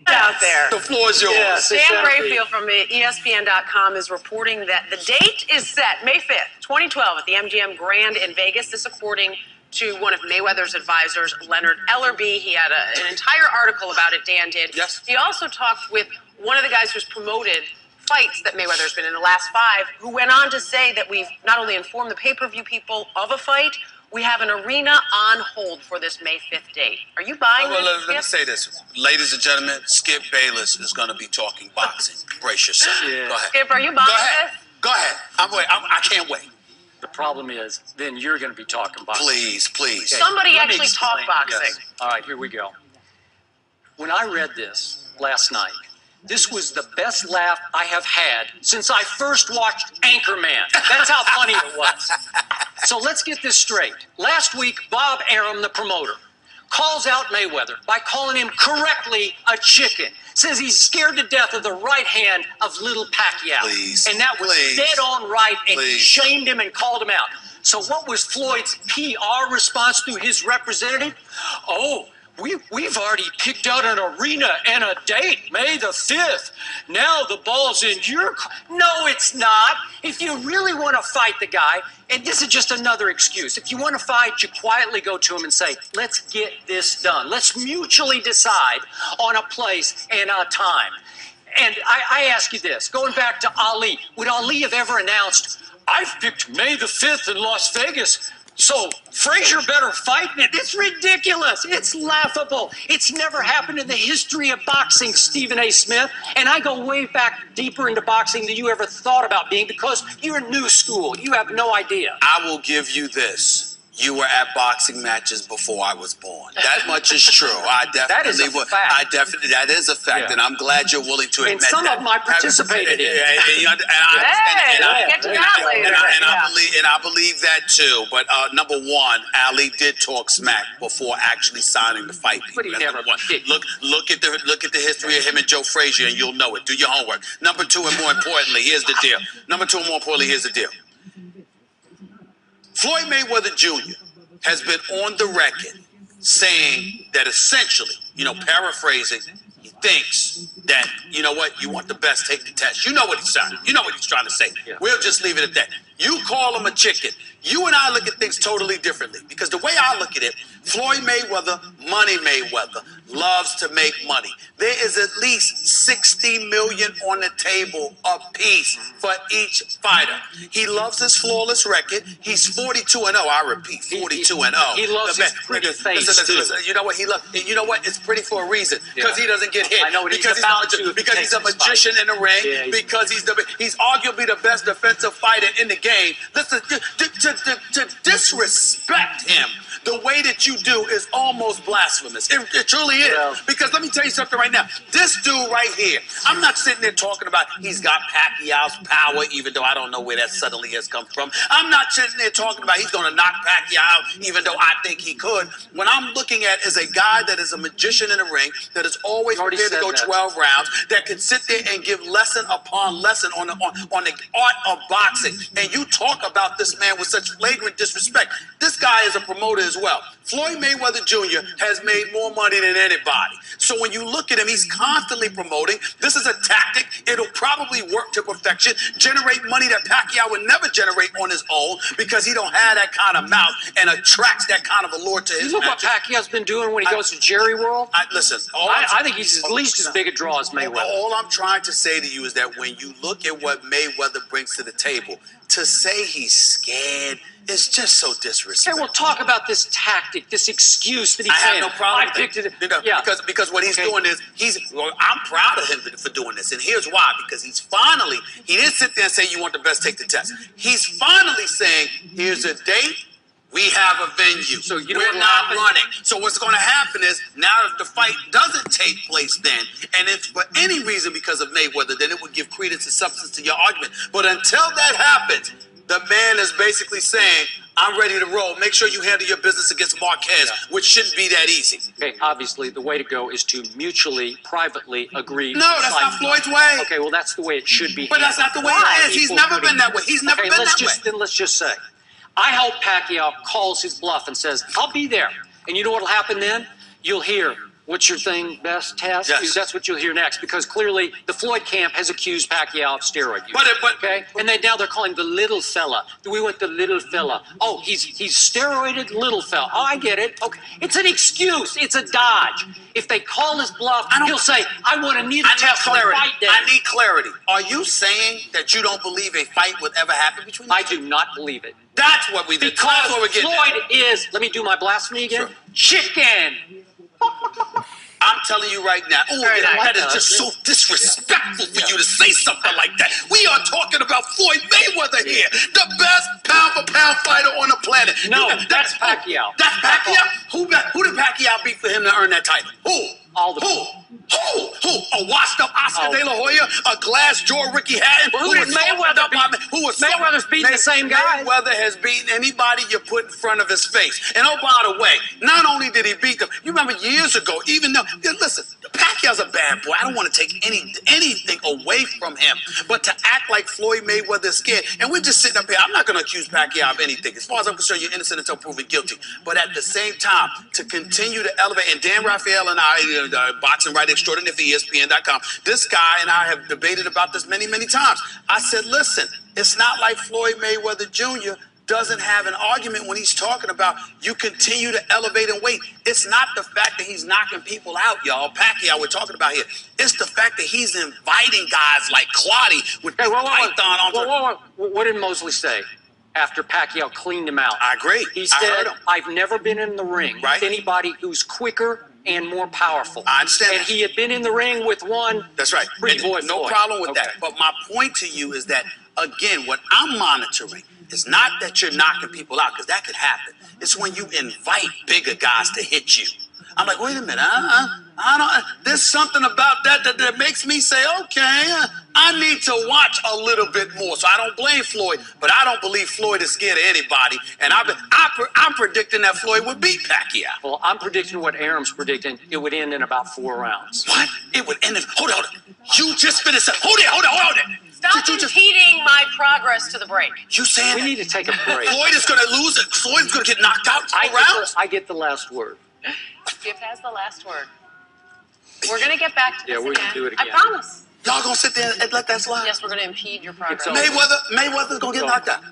out there. The floor is yours. Yes, Dan Rayfield from ESPN.com is reporting that the date is set, May 5th, 2012, at the MGM Grand in Vegas. This according to one of Mayweather's advisors, Leonard Ellerby. He had an entire article about it, Dan did. Yes. He also talked with one of the guys who's promoted fights that Mayweather's been in the last 5, who went on to say that we've not only informed the pay-per-view people of a fight, we have an arena on hold for this May 5th date. Are you buying this? Let me say this. Ladies and gentlemen, Skip Bayless is going to be talking boxing. Brace yourself. Yeah. Go ahead. Skip, are you buying this? Go ahead. I can't wait. The problem is, then you're going to be talking boxing. Please, please. Okay, Somebody let me actually explain. talk boxing. Yes. All right, here we go. When I read this last night, this was the best laugh I have had since I first watched Anchorman. That's how funny it was. So let's get this straight. Last week, Bob Arum, the promoter, calls out Mayweather by calling him correctly a chicken. Says he's scared to death of the right hand of little Pacquiao. Please. And that was dead on right, and he shamed him and called him out. So what was Floyd's PR response to his representative? Oh, we've already picked out an arena and a date, May the 5th. Now the ball's in your court. No, it's not. If you really want to fight the guy, and this is just another excuse, if you want to fight, you quietly go to him and say, let's get this done. Let's mutually decide on a place and a time. And I ask you this, going back to Ali, would Ali have ever announced, I've picked May the 5th in Las Vegas, so Frazier better fight me? It's ridiculous. It's laughable. It's never happened in the history of boxing, Stephen A. Smith. And I go way back deeper into boxing than you ever thought about being, because you're new school. You have no idea. I will give you this. You were at boxing matches before I was born. That much is true. I definitely that is a fact. That is a fact, and I'm glad you're willing to admit that. And some of them I participated in. And I believe that too. But number one, Ali did talk smack before actually signing the fight. But he never did. Look at the history of him and Joe Frazier, and you'll know it. Do your homework. Number two, and more importantly, here's the deal. Here's the deal. Floyd Mayweather Jr. has been on the record saying that essentially, paraphrasing, he thinks that, you know what, you want the best, take the test. You know what he's saying. You know what he's trying to say. Yeah. We'll just leave it at that. You call him a chicken. You and I look at things totally differently, because the way I look at it, Floyd Mayweather, Money Mayweather, loves to make money. There is at least $60 million on the table apiece for each fighter. He loves his flawless record. He's 42-0. I repeat, 42-0. He loves his pretty face. Listen, you know what he loves? You know what? It's pretty for a reason. Because he doesn't get hit. I know what because he's a magician in the ring. Yeah, because he's arguably the best defensive fighter in the game. Listen, to disrespect him the way that you do is almost blasphemous. It truly is. Well, because let me tell you something right now. This dude right here, I'm not sitting there talking about he's got Pacquiao's power, even though I don't know where that suddenly has come from. I'm not sitting there talking about he's going to knock Pacquiao out, even though I think he could. What I'm looking at is a guy that is a magician in the ring, that is always prepared to go 12 rounds, that can sit there and give lesson upon lesson on the art of boxing. And you talk about this man with such flagrant disrespect. This guy is a promoter as well. Floyd Mayweather Jr. has made more money than anybody. So when you look at him, he's constantly promoting. This is a tactic. It'll probably work to perfection, generate money that Pacquiao would never generate on his own, because he don't have that kind of mouth and attracts that kind of allure to his matches. Look what Pacquiao's been doing when he goes to Jerry World. Listen, I think he's at least as big a draw as Mayweather. All I'm trying to say to you is that when you look at what Mayweather brings to the table, to say he's scared is just so disrespectful. Okay, we'll talk about this tactic, this excuse that he's saying. I have no problem. I picked it. Because what he's doing is I'm proud of him for doing this, and here's why. Because he didn't sit there and say you want the best, take the test. He's finally saying, here's a date. We have a venue. So we're not running. So what's going to happen is, now if the fight doesn't take place then, and it's for any reason because of Mayweather, then it would give credence and substance to your argument. But until that happens, the man is basically saying, I'm ready to roll. Make sure you handle your business against Marquez, which shouldn't be that easy. Okay, obviously, the way to go is to mutually, privately agree. No, that's not Floyd's way. Okay, well, that's the way it should be. But that's not the way it is. He's never been that way. He's never been that way. Then let's just say, I hope Pacquiao calls his bluff and says, I'll be there. And you know what will happen then? You'll hear what's your thing, best test? Yes. That's what you'll hear next, because clearly the Floyd camp has accused Pacquiao of steroid use. Okay? And now they're calling him the little fella. We want the little fella. Oh, he's steroided little fella. Oh, I get it. Okay, it's an excuse. It's a dodge. If they call his bluff, he'll say, "I want a needle test on fight day." I need clarity. Are you saying that you don't believe a fight would ever happen between them? I do not believe it. That's what we did. Because That's what we're getting Floyd at. is, let me do my blasphemy again, chicken. I'm telling you right now, that is just so disrespectful for you to say something like that. We are talking about Floyd Mayweather here, the best pound-for-pound fighter on the planet. No, that's Pacquiao. That's Pacquiao? Who did Pacquiao beat for him to earn that title? Who? Who? A washed-up Oscar De La Hoya, a glass-jaw Ricky Hatton. Well, who did Mayweather beat? Mayweather's beating the same guy. Mayweather has beaten anybody you put in front of his face. And oh, by the way, not only did he beat them, you remember years ago, even though, listen, Pacquiao's a bad boy. I don't want to take anything away from him. But to act like Floyd Mayweather is scared, and we're just sitting up here, I'm not going to accuse Pacquiao of anything. As far as I'm concerned, you're innocent until proven guilty. But at the same time, to continue to elevate, and Dan Raphael and I, boxing writer extraordinaire for ESPN.com, this guy and I have debated about this many, many times. I said, listen, it's not like Floyd Mayweather Jr. doesn't have an argument when he's talking about you continue to elevate and weight. It's not the fact that he's knocking people out, y'all. Pacquiao we're talking about here. It's the fact that he's inviting guys like Claudy with Python. What did Mosley say after Pacquiao cleaned him out? I agree. He said, I've never been in the ring with anybody who's quicker and more powerful. I understand and that. he had been in the ring with one. That's right. Pretty boy no Floyd. problem with that. But my point to you is that, again, what I'm monitoring is not that you're knocking people out, because that could happen. It's when you invite bigger guys to hit you. I'm like, wait a minute, there's something about that makes me say, okay, I need to watch a little bit more. So I don't blame Floyd, but I don't believe Floyd is scared of anybody. And I'm predicting that Floyd would beat Pacquiao. Well, I'm predicting what Aram's predicting. It would end in about 4 rounds. What? It would end in, hold on. You just finished, hold it. Stop impeding my progress to the break. You saying we need to take a break. Floyd is going to lose it? Floyd's going to get knocked out in 4 rounds? I get the last word. Skip has the last word. We're going to get back to this we're going to do it again. I promise. Y'all going to sit there and let that slide? Yes, we're going to impede your progress. Mayweather's going to get knocked out.